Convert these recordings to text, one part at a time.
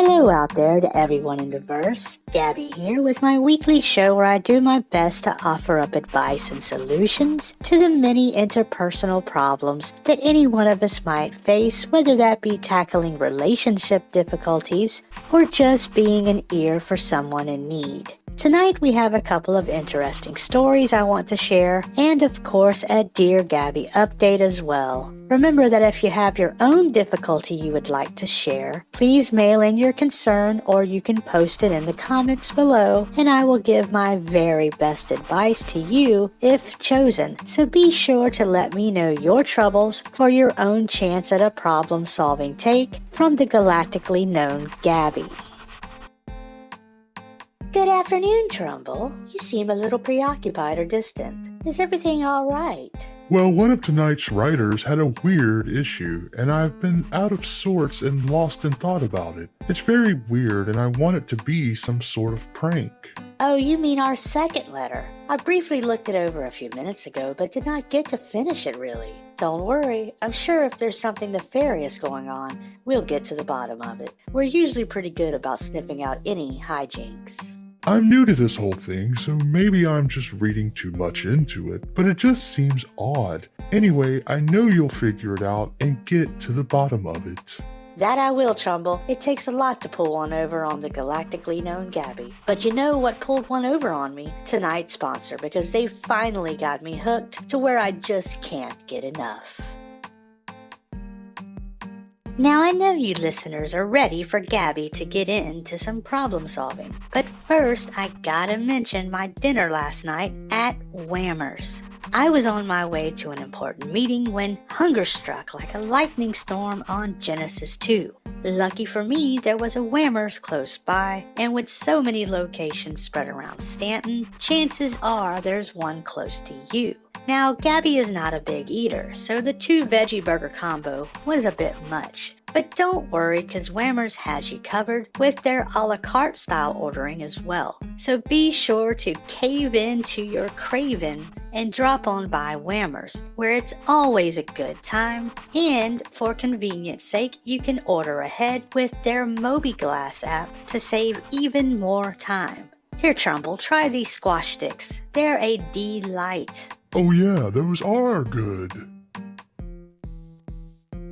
Hello out there to everyone in the verse. Gabby here with my weekly show where I do my best to offer up advice and solutions to the many interpersonal problems that any one of us might face, whether that be tackling relationship difficulties or just being an ear for someone in need. Tonight we have a couple of interesting stories I want to share, and of course a Dear Gabby update as well. Remember that if you have your own difficulty you would like to share, please mail in your concern or you can post it in the comments below and I will give my very best advice to you if chosen. So be sure to let me know your troubles for your own chance at a problem-solving take from the galactically known Gabby. Good afternoon, Trumbull. You seem a little preoccupied or distant. Is everything all right? Well, one of tonight's writers had a weird issue, and I've been out of sorts and lost in thought about it. It's very weird, and I want it to be some sort of prank. Oh, you mean our second letter. I briefly looked it over a few minutes ago, but did not get to finish it really. Don't worry, I'm sure if there's something nefarious going on, we'll get to the bottom of it. We're usually pretty good about sniffing out any hijinks. I'm new to this whole thing, so maybe I'm just reading too much into it, but it just seems odd. Anyway, I know you'll figure it out and get to the bottom of it. That I will, Trumbull. It takes a lot to pull one over on the galactically known Gabby. But you know what pulled one over on me? Tonight's sponsor, because they finally got me hooked to where I just can't get enough. Now I know you listeners are ready for Gabby to get into some problem solving, but first I gotta mention my dinner last night at Whammer's. I was on my way to an important meeting when hunger struck like a lightning storm on Genesis 2. Lucky for me, there was a Whammer's close by, and with so many locations spread around Stanton, chances are there's one close to you. Now, Gabby is not a big eater, so the 2 veggie burger combo was a bit much. But don't worry, cause Whammer's has you covered with their a la carte style ordering as well. So be sure to cave into your craving and drop on by Whammer's, where it's always a good time. And for convenience sake, you can order ahead with their MobiGlass app to save even more time. Here, Trumbull, try these squash sticks. They're a delight. Oh yeah, those are good.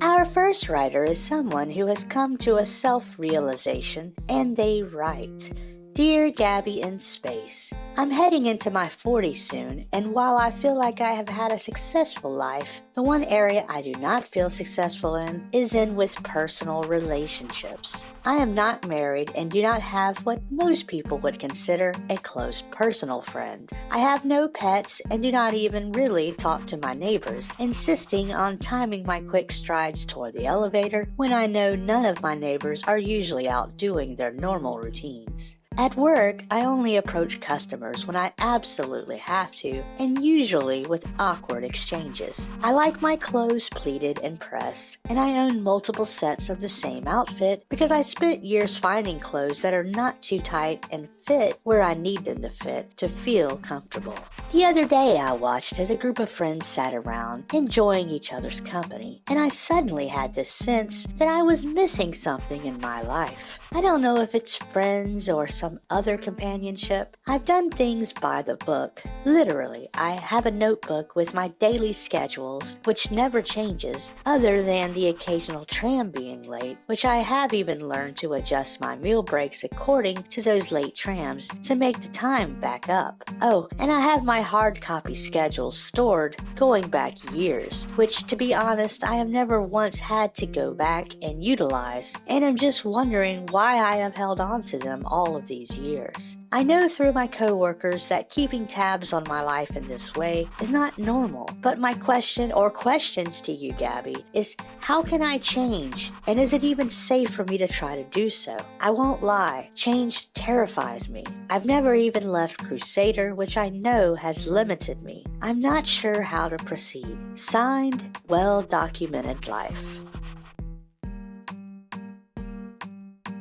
Our first writer is someone who has come to a self-realization, and they write, Dear Gabby in Space, I'm heading into my 40s soon, and while I feel like I have had a successful life, the one area I do not feel successful in is in with personal relationships. I am not married and do not have what most people would consider a close personal friend. I have no pets and do not even really talk to my neighbors, insisting on timing my quick strides toward the elevator when I know none of my neighbors are usually out doing their normal routines. At work, I only approach customers when I absolutely have to, and usually with awkward exchanges. I like my clothes pleated and pressed, and I own multiple sets of the same outfit because I spent years finding clothes that are not too tight and fit where I need them to fit to feel comfortable. The other day I watched as a group of friends sat around, enjoying each other's company, and I suddenly had this sense that I was missing something in my life. I don't know if it's friends or some other companionship. I've done things by the book. Literally, I have a notebook with my daily schedules, which never changes, other than the occasional tram being late, which I have even learned to adjust my meal breaks according to those late trams to make the time back up. Oh, and I have my hard copy schedules stored going back years, which to be honest, I have never once had to go back and utilize, and I'm just wondering why I have held on to them all of these years. I know through my coworkers that keeping tabs on my life in this way is not normal, but my question or questions to you, Gabby, is how can I change? And is it even safe for me to try to do so? I won't lie, change terrifies me. I've never even left Crusader, which I know has limited me. I'm not sure how to proceed. Signed, Well-Documented Life.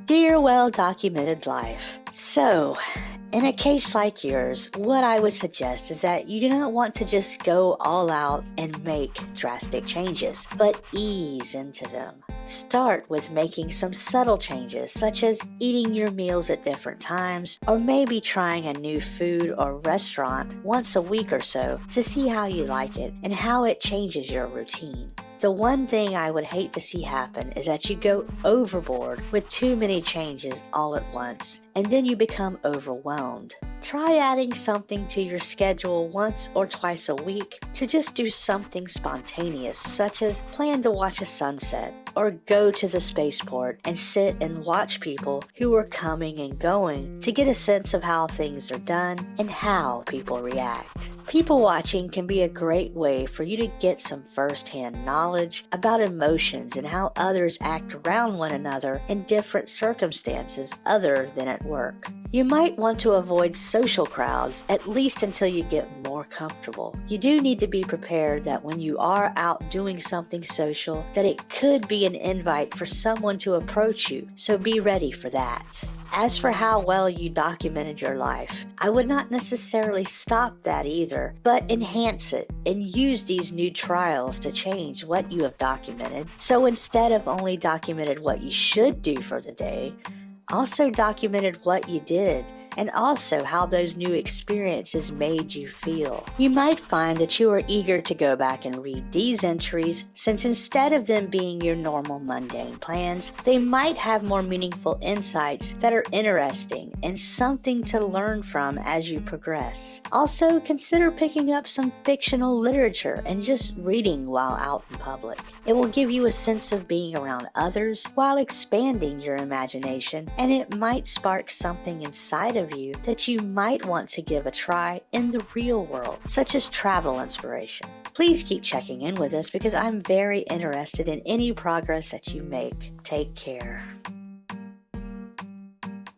Dear Well-Documented Life, so, In a case like yours, what I would suggest is that you do not want to just go all out and make drastic changes, but ease into them. Start with making some subtle changes, such as eating your meals at different times, or maybe trying a new food or restaurant once a week or so to see how you like it and how it changes your routine. The one thing I would hate to see happen is that you go overboard with too many changes all at once, and then you become overwhelmed. Try adding something to your schedule once or twice a week to just do something spontaneous, such as plan to watch a sunset, or go to the spaceport and sit and watch people who are coming and going to get a sense of how things are done and how people react. People watching can be a great way for you to get some first-hand knowledge about emotions and how others act around one another in different circumstances other than at work. You might want to avoid social crowds, at least until you get more comfortable. You do need to be prepared that when you are out doing something social, that it could be an invite for someone to approach you, so be ready for that. As for how well you documented your life, I would not necessarily stop that either, but enhance it and use these new trials to change what you have documented. So instead of only documented what you should do for the day, also documented what you did and also how those new experiences made you feel. You might find that you are eager to go back and read these entries, since instead of them being your normal mundane plans, they might have more meaningful insights that are interesting and something to learn from as you progress. Also, consider picking up some fictional literature and just reading while out in public. It will give you a sense of being around others while expanding your imagination, and it might spark something inside of you that you might want to give a try in the real world, such as travel inspiration. Please keep checking in with us because I'm very interested in any progress that you make. Take care.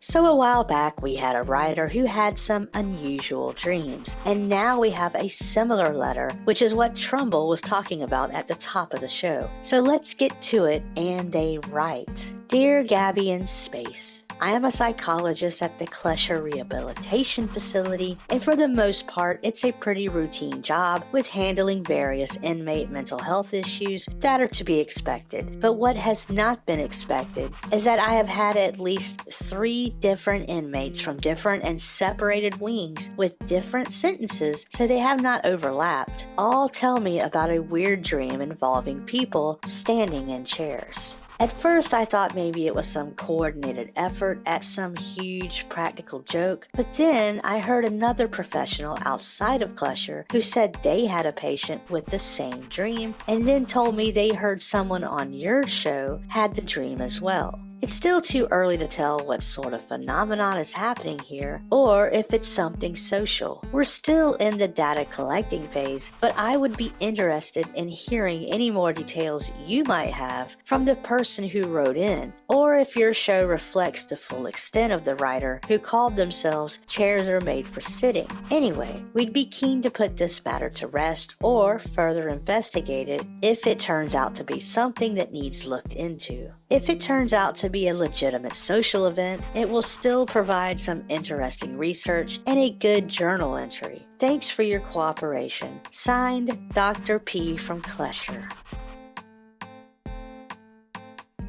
So a while back, we had a writer who had some unusual dreams, and now we have a similar letter, which is what Trumbull was talking about at the top of the show. So let's get to it, and they write, "Dear Gabby in Space, I am a psychologist at the Klesher Rehabilitation Facility, and for the most part, it's a pretty routine job with handling various inmate mental health issues that are to be expected. But what has not been expected is that I have had at least 3 different inmates from different and separated wings with different sentences, so they have not overlapped, all tell me about a weird dream involving people standing in chairs. At first, I thought maybe it was some coordinated effort at some huge practical joke, but then I heard another professional outside of Klesher who said they had a patient with the same dream, and then told me they heard someone on your show had the dream as well. It's still too early to tell what sort of phenomenon is happening here, or if it's something social. We're still in the data collecting phase, but I would be interested in hearing any more details you might have from the person who wrote in, or if your show reflects the full extent of the writer who called themselves Chairs Are Made for Sitting. Anyway, we'd be keen to put this matter to rest or further investigate it if it turns out to be something that needs looked into. If it turns out to be a legitimate social event, it will still provide some interesting research and a good journal entry. Thanks for your cooperation. Signed, Dr. P. from Klesher."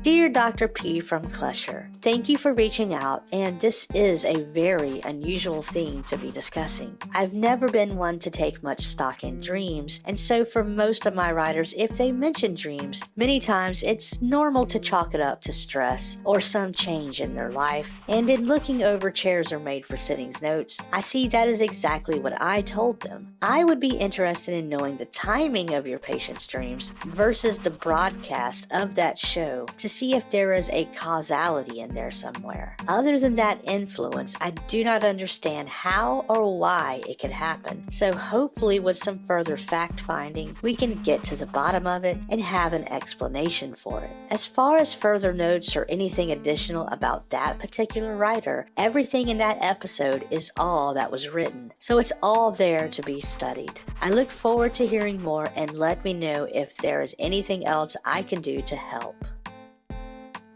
Dear Dr. P. from Klesher, thank you for reaching out, and this is a very unusual thing to be discussing. I've never been one to take much stock in dreams, and so for most of my writers, if they mention dreams, many times it's normal to chalk it up to stress or some change in their life, and in looking over Chairs Are Made for Sitting's notes, I see that is exactly what I told them. I would be interested in knowing the timing of your patient's dreams versus the broadcast of that show to see if there is a causality in there somewhere. Other than that influence, I do not understand how or why it could happen. So hopefully with some further fact-finding, we can get to the bottom of it and have an explanation for it. As far as further notes or anything additional about that particular writer, everything in that episode is all that was written, so it's all there to be studied. I look forward to hearing more, and let me know if there is anything else I can do to help.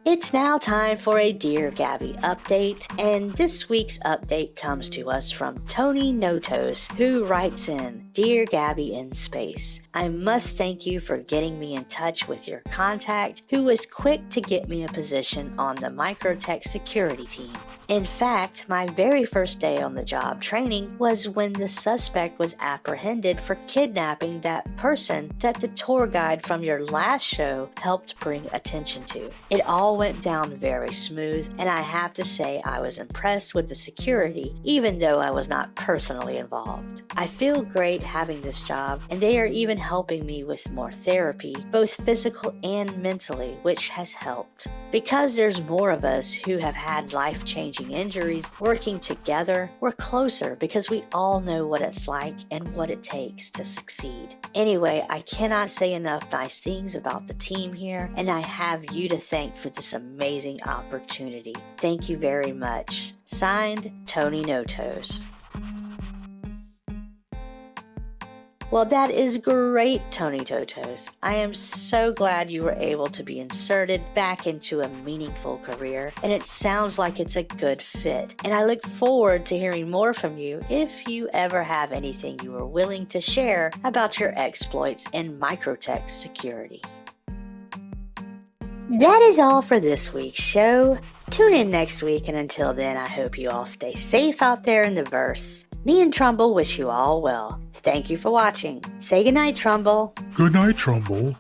It's now time for a Dear Gabby update, and this week's update comes to us from Tony Notos, who writes in, Dear Gabby in Space, I must thank you for getting me in touch with your contact, who was quick to get me a position on the Microtech security team. In fact, my very first day on the job training was when the suspect was apprehended for kidnapping that person that the tour guide from your last show helped bring attention to. It all went down very smooth, and I have to say I was impressed with the security, even though I was not personally involved. I feel great having this job, and they are even helping me with more therapy, both physical and mentally, which has helped. Because there's more of us who have had life-changing injuries, working together, we're closer because we all know what it's like and what it takes to succeed. Anyway, I cannot say enough nice things about the team here, and I have you to thank for this amazing opportunity. Thank you very much. Signed, Tony Notos. Well, that is great, Tony Totos. I am so glad you were able to be inserted back into a meaningful career, and it sounds like it's a good fit. And I look forward to hearing more from you if you ever have anything you are willing to share about your exploits in Microtech security. That is all for this week's show. Tune in next week, and until then, I hope you all stay safe out there in the verse. Me and Trumbull wish you all well. Thank you for watching. Say goodnight, Trumbull. Good night, Trumbull.